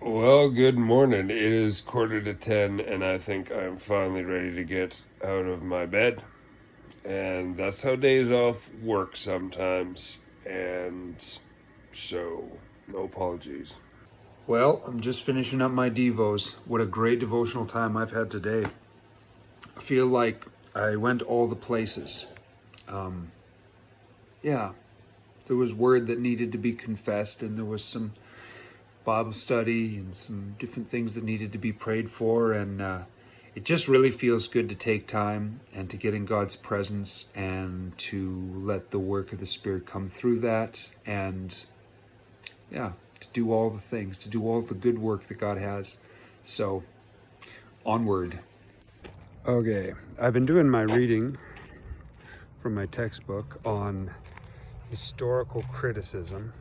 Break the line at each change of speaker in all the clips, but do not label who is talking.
Well, good morning. It is 9:45, and I think I'm finally ready to get out of my bed. And that's how days off work sometimes. And so, no apologies.
Well, I'm just finishing up my Devos. What a great devotional time I've had today. I feel like I went all the places. Yeah, there was word that needed to be confessed, and there was some Bible study and some different things that needed to be prayed for. And it just really feels good to take time and to get in God's presence and to let the work of the Spirit come through that. And yeah, to do all the things, to do all the good work that God has. So, onward. Okay, I've been doing my reading from my textbook on historical criticism,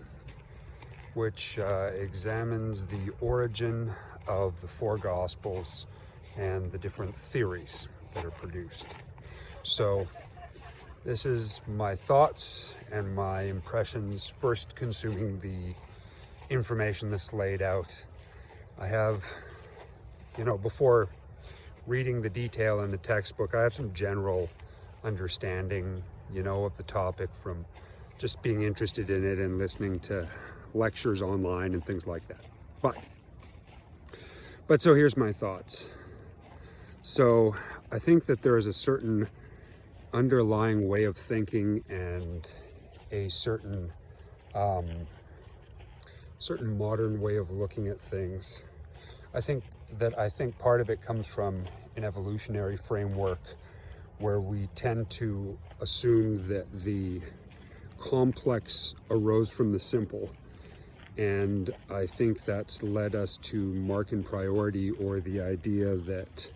which examines the origin of the four Gospels and the different theories that are produced. So, this is my thoughts and my impressions first consuming the information that's laid out. I have, before reading the detail in the textbook, I have some general understanding, of the topic from just being interested in it and listening to lectures online and things like that. But so here's my thoughts. So I think that there is a certain underlying way of thinking and a certain modern way of looking at things. I think part of it comes from an evolutionary framework where we tend to assume that the complex arose from the simple. And I think that's led us to Markan priority, or the idea that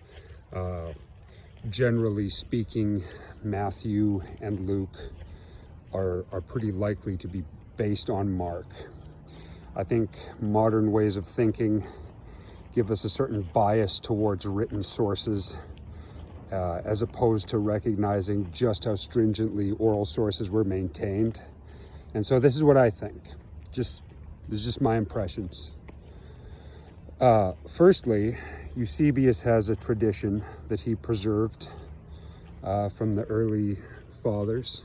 generally speaking, Matthew and Luke are pretty likely to be based on Mark. I think modern ways of thinking give us a certain bias towards written sources, as opposed to recognizing just how stringently oral sources were maintained. And so this is what I think. This is just my impressions. Firstly, Eusebius has a tradition that he preserved from the early fathers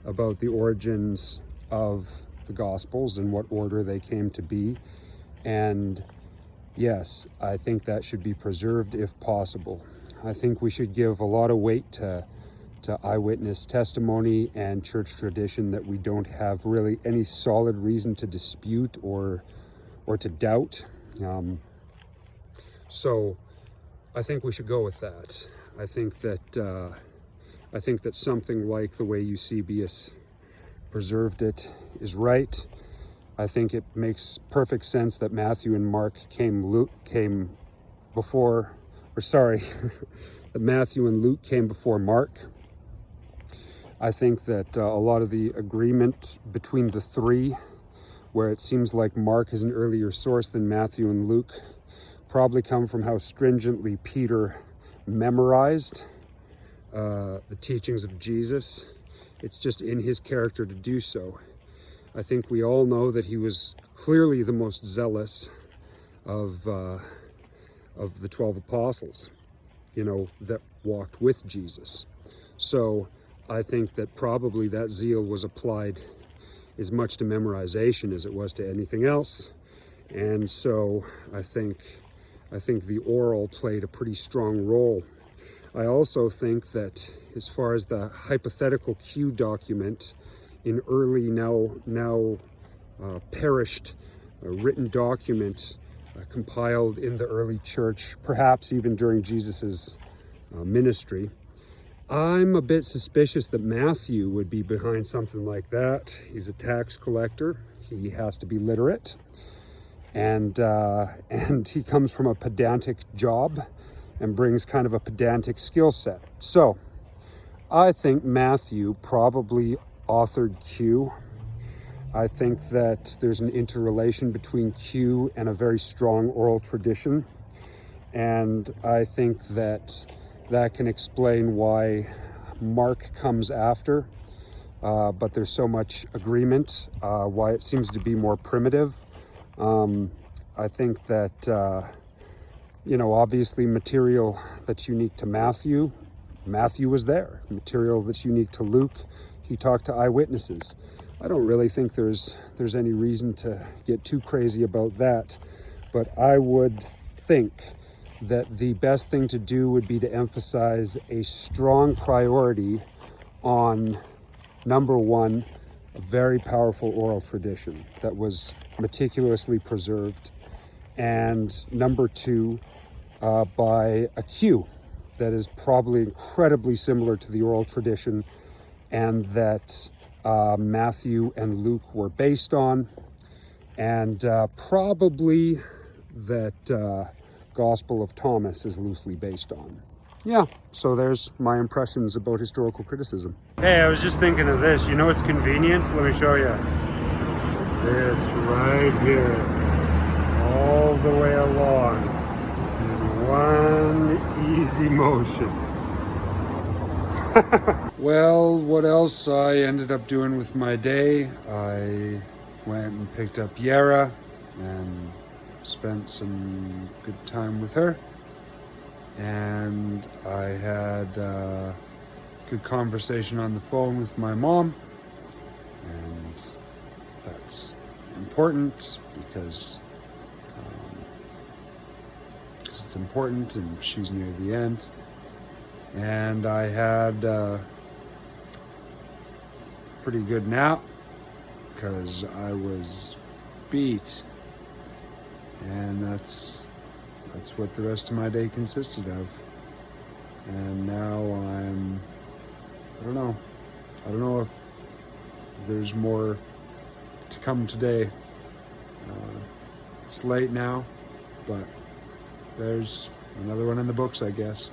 about the origins of the Gospels and what order they came to be. And yes, I think that should be preserved if possible. I think we should give a lot of weight to eyewitness testimony and church tradition that we don't have really any solid reason to dispute or to doubt. So I think we should go with that. I think that something like the way Eusebius preserved it is right. I think it makes perfect sense that Matthew and Mark came before, that Matthew and Luke came before Mark. I think that a lot of the agreement between the three, where it seems like Mark is an earlier source than Matthew and Luke, probably come from how stringently Peter memorized the teachings of Jesus. It's just in his character to do so. I think we all know that he was clearly the most zealous of the 12 apostles, that walked with Jesus. So I think that probably that zeal was applied as much to memorization as it was to anything else. And so I think the oral played a pretty strong role. I also think that as far as the hypothetical Q document, in early now perished written document compiled in the early church, perhaps even during Jesus's ministry, I'm a bit suspicious that Matthew would be behind something like that. He's a tax collector. He has to be literate, and he comes from a pedantic job and brings kind of a pedantic skill set. So I think Matthew probably authored Q. I think that there's an interrelation between Q and a very strong oral tradition. And I think that can explain why Mark comes after, but there's so much agreement, why it seems to be more primitive. I think that, obviously material that's unique to Matthew was there. Material that's unique to Luke, he talked to eyewitnesses. I don't really think there's any reason to get too crazy about that, but I would think that the best thing to do would be to emphasize a strong priority on, number one, a very powerful oral tradition that was meticulously preserved, and number two, by a cue that is probably incredibly similar to the oral tradition and that Matthew and Luke were based on, and probably that Gospel of Thomas is loosely based on. Yeah, so there's my impressions about historical criticism. Hey, I was just thinking of this. You know what's convenient? Let me show you. This right here. All the way along. In one easy motion. Well, what else I ended up doing with my day? I went and picked up Yara and spent some good time with her. And I had a good conversation on the phone with my mom. And that's important because it's important and she's near the end. And I had a pretty good nap because I was beat. And that's what the rest of my day consisted of. And now I don't know if there's more to come today. It's late now, but there's another one in the books, I guess.